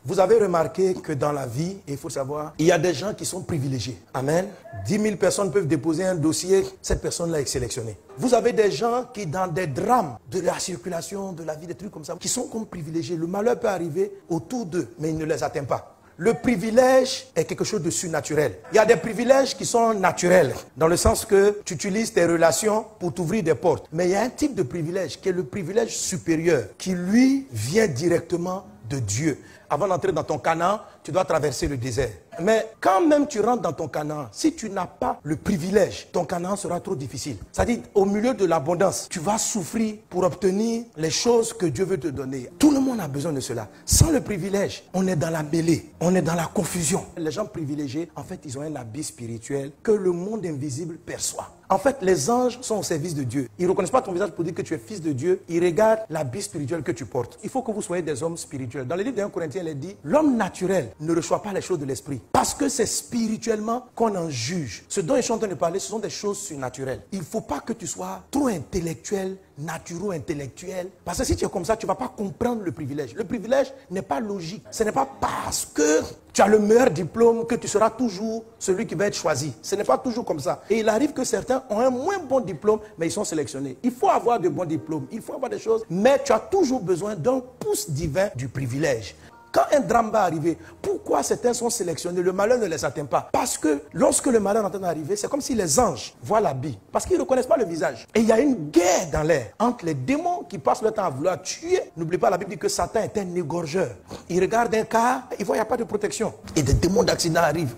Vous avez remarqué que dans la vie, il faut savoir, il y a des gens qui sont privilégiés. Amen. 10 000 personnes peuvent déposer un dossier, cette personne-là est sélectionnée. Vous avez des gens qui, dans des drames de la circulation, de la vie, des trucs comme ça, qui sont comme privilégiés. Le malheur peut arriver autour d'eux, mais il ne les atteint pas. Le privilège est quelque chose de surnaturel. Il y a des privilèges qui sont naturels, dans le sens que tu utilises tes relations pour t'ouvrir des portes. Mais il y a un type de privilège qui est le privilège supérieur, qui lui vient directement de Dieu. Avant d'entrer dans ton Canaan, tu dois traverser le désert. Mais quand même tu rentres dans ton Canaan, si tu n'as pas le privilège, ton Canaan sera trop difficile. C'est-à-dire, au milieu de l'abondance, tu vas souffrir pour obtenir les choses que Dieu veut te donner. Tout le monde a besoin de cela. Sans le privilège, on est dans la mêlée, on est dans la confusion. Les gens privilégiés, en fait, ils ont un habit spirituel que le monde invisible perçoit. En fait, les anges sont au service de Dieu. Ils ne reconnaissent pas ton visage pour dire que tu es fils de Dieu. Ils regardent l'habit spirituel que tu portes. Il faut que vous soyez des hommes spirituels. Dans le livre de 1 Corinthiens, il est dit, l'homme naturel ne reçoit pas les choses de l'esprit. Parce que c'est spirituellement qu'on en juge. Ce dont je suis en train de parler, ce sont des choses surnaturelles. Il ne faut pas que tu sois trop intellectuel, naturo-intellectuel. Parce que si tu es comme ça, tu ne vas pas comprendre le privilège. Le privilège n'est pas logique. Ce n'est pas parce que tu as le meilleur diplôme que tu seras toujours celui qui va être choisi. Ce n'est pas toujours comme ça. Et il arrive que certains ont un moins bon diplôme, mais ils sont sélectionnés. Il faut avoir de bons diplômes, il faut avoir des choses, mais tu as toujours besoin d'un pouce divin du privilège. Quand un drame va arriver, pourquoi certains sont sélectionnés? Le malheur ne les atteint pas. Parce que lorsque le malheur est en train d'arriver, c'est comme si les anges voient l'habit. Parce qu'ils ne reconnaissent pas le visage. Et il y a une guerre dans l'air entre les démons qui passent le temps à vouloir tuer. N'oublie pas, la Bible dit que Satan est un égorgeur. Il regarde un cas, il voit qu'il n'y a pas de protection. Et des démons d'accident arrivent.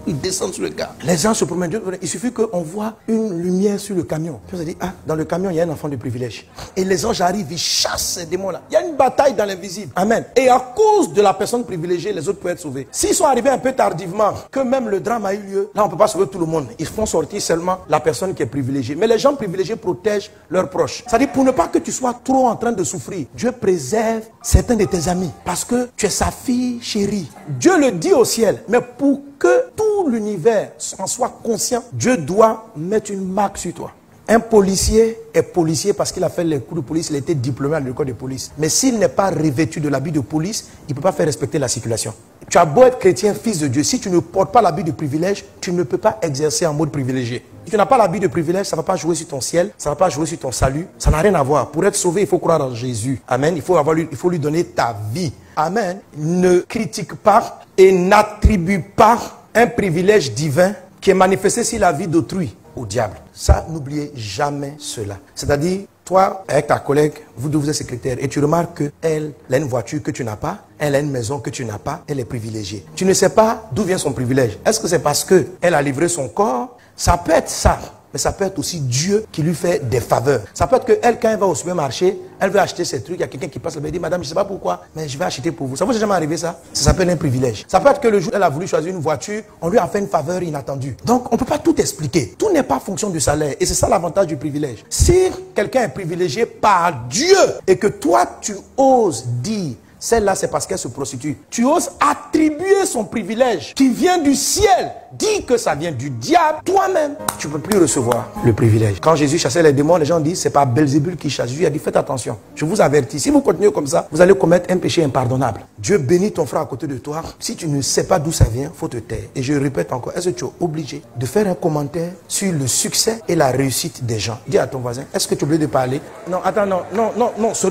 Ils descendent sur le cas. Les anges se promènent. Il suffit qu'on voit une lumière sur le camion. Puis on se dit, ah, dans le camion, il y a un enfant de privilège. Et les anges arrivent, ils chassent ces démons-là. Il y a une bataille dans l'invisible. Amen. Et à cause de la personne privilégiée, les autres peuvent être sauvés. S'ils sont arrivés un peu tardivement, que même le drame a eu lieu, là on ne peut pas sauver tout le monde. Ils font sortir seulement la personne qui est privilégiée. Mais les gens privilégiés protègent leurs proches. C'est-à-dire pour ne pas que tu sois trop en train de souffrir, Dieu préserve certains de tes amis. Parce que tu es sa fille chérie. Dieu le dit au ciel, mais pour que tout l'univers en soit conscient, Dieu doit mettre une marque sur toi. Un policier est policier parce qu'il a fait les cours de police, il a été diplômé à l'école de police. Mais s'il n'est pas revêtu de l'habit de police, il ne peut pas faire respecter la circulation. Tu as beau être chrétien, fils de Dieu, si tu ne portes pas l'habit de privilège, tu ne peux pas exercer en mode privilégié. Si tu n'as pas l'habit de privilège, ça ne va pas jouer sur ton ciel, ça ne va pas jouer sur ton salut, ça n'a rien à voir. Pour être sauvé, il faut croire en Jésus. Amen. Il faut lui donner ta vie. Amen. Ne critique pas et n'attribue pas un privilège divin qui est manifesté sur la vie d'autrui au diable. Ça, n'oubliez jamais cela. C'est-à-dire, toi, avec ta collègue, vous êtes secrétaire et tu remarques qu'elle a une voiture que tu n'as pas, elle a une maison que tu n'as pas, elle est privilégiée. Tu ne sais pas d'où vient son privilège. Est-ce que c'est parce qu'elle a livré son corps? Ça peut être ça. Mais ça peut être aussi Dieu qui lui fait des faveurs. Ça peut être qu'elle, quand elle va au supermarché, elle veut acheter ses trucs, il y a quelqu'un qui passe là-bas et dit, madame, je ne sais pas pourquoi, mais je vais acheter pour vous. Ça vous est jamais arrivé ça? Ça s'appelle un privilège. Ça peut être que le jour où elle a voulu choisir une voiture, on lui a fait une faveur inattendue. Donc, on ne peut pas tout expliquer. Tout n'est pas fonction du salaire. Et c'est ça l'avantage du privilège. Si quelqu'un est privilégié par Dieu et que toi, tu oses dire, celle-là, c'est parce qu'elle se prostitue. Tu oses attribuer son privilège qui vient du ciel. Dis que ça vient du diable. Toi-même, tu ne peux plus recevoir le privilège. Quand Jésus chassait les démons, les gens disent, c'est pas Belzébul qui chasse. Jésus a dit, faites attention. Je vous avertis. Si vous continuez comme ça, vous allez commettre un péché impardonnable. Dieu bénit ton frère à côté de toi. Si tu ne sais pas d'où ça vient, il faut te taire. Et je répète encore, est-ce que tu es obligé de faire un commentaire sur le succès et la réussite des gens? Dis à ton voisin, est-ce que tu es obligé de parler? Non, attends, non,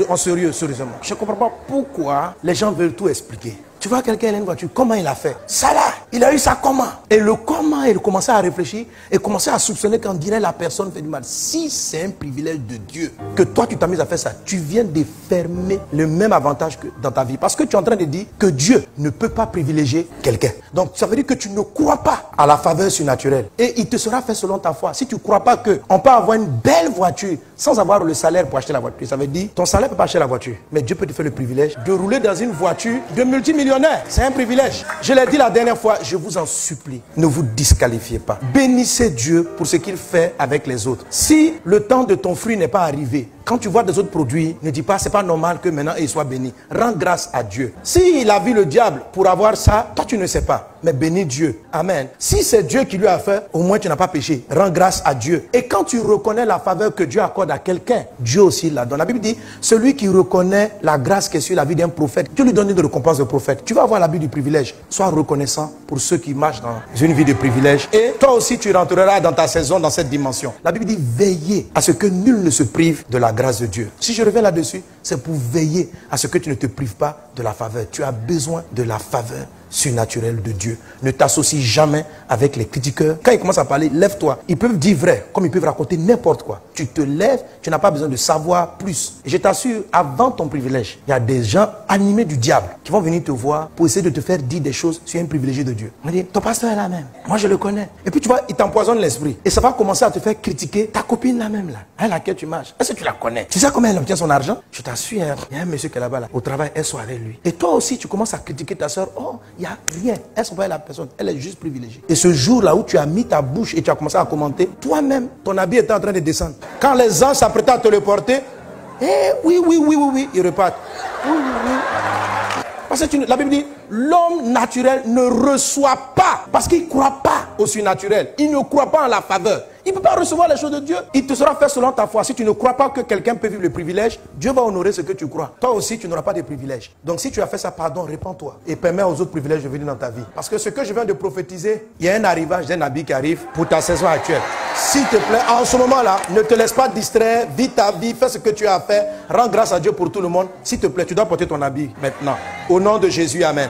en sérieux, sérieusement. Je ne comprends pas pourquoi les gens veulent tout expliquer. Tu vois quelqu'un, il a une voiture, comment il a fait? Ça là, il a eu ça comment? Et le comment, il commençait à réfléchir et commençait à soupçonner qu'on dirait la personne fait du mal. Si c'est un privilège de Dieu, que toi tu t'amuses à faire ça, tu viens de fermer le même avantage que dans ta vie. Parce que tu es en train de dire que Dieu ne peut pas privilégier quelqu'un. Donc ça veut dire que tu ne crois pas à la faveur surnaturelle. Et il te sera fait selon ta foi. Si tu ne crois pas qu'on peut avoir une belle voiture sans avoir le salaire pour acheter la voiture, ça veut dire ton salaire ne peut pas acheter la voiture. Mais Dieu peut te faire le privilège de rouler dans une voiture de multimillionnaire. C'est un privilège. Je l'ai dit la dernière fois, je vous en supplie, ne vous disqualifiez pas. Bénissez Dieu pour ce qu'il fait avec les autres. Si le temps de ton fruit n'est pas arrivé, Quand tu vois des autres produits, ne dis pas, c'est pas normal que maintenant il soit béni. Rends grâce à Dieu. S'il a vu le diable pour avoir ça, toi tu ne sais pas. Mais bénis Dieu. Amen. Si c'est Dieu qui lui a fait, au moins tu n'as pas péché. Rends grâce à Dieu. Et quand tu reconnais la faveur que Dieu accorde à quelqu'un, Dieu aussi la donne. La Bible dit, celui qui reconnaît la grâce qui est sur la vie d'un prophète, Dieu lui donne une récompense de prophète. Tu vas avoir la vie du privilège. Sois reconnaissant pour ceux qui marchent dans une vie de privilège. Et toi aussi tu rentreras dans ta saison, dans cette dimension. La Bible dit, veillez à ce que nul ne se prive de la grâce de Dieu. Si je reviens là-dessus, c'est pour veiller à ce que tu ne te prives pas de la faveur. Tu as besoin de la faveur surnaturelle de Dieu. Ne t'associe jamais avec les critiqueurs. Quand ils commencent à parler, lève-toi. Ils peuvent dire vrai, comme ils peuvent raconter n'importe quoi. Tu te lèves, tu n'as pas besoin de savoir plus. Et je t'assure, avant ton privilège, il y a des gens animés du diable qui vont venir te voir pour essayer de te faire dire des choses sur un privilégié de Dieu. On dit, ton pasteur est là même. Moi, je le connais. Et puis tu vois, il t'empoisonne l'esprit. Et ça va commencer à te faire critiquer ta copine là même là, à laquelle tu marches. Est-ce que tu la connais? Tu sais comment elle obtient son argent? Je t'assure, il y a un monsieur qui est là-bas là, au travail, elle soit avec lui. Et toi aussi, tu commences à critiquer ta soeur. Oh, il n'y a rien. Elle ne sont pas la personne. Elle est juste privilégiée. Et ce jour-là où tu as mis ta bouche et tu as commencé à commenter, toi-même, ton habit était en train de descendre. Quand les anges s'apprêtaient à te le porter, oui, ils repartent. Oui. Parce que la Bible dit, l'homme naturel ne reçoit pas. Parce qu'il ne croit pas au surnaturel. Il ne croit pas en la faveur. Il ne peut pas recevoir les choses de Dieu. Il te sera fait selon ta foi. Si tu ne crois pas que quelqu'un peut vivre le privilège, Dieu va honorer ce que tu crois. Toi aussi, tu n'auras pas de privilèges. Donc si tu as fait ça, pardon, répands-toi. Et permets aux autres privilèges de venir dans ta vie. Parce que ce que je viens de prophétiser, il y a un arrivage d'un habit qui arrive pour ta saison actuelle. S'il te plaît, en ce moment-là, ne te laisse pas distraire. Vis ta vie, fais ce que tu as fait. Rends grâce à Dieu pour tout le monde. S'il te plaît, tu dois porter ton habit maintenant. Au nom de Jésus, amen.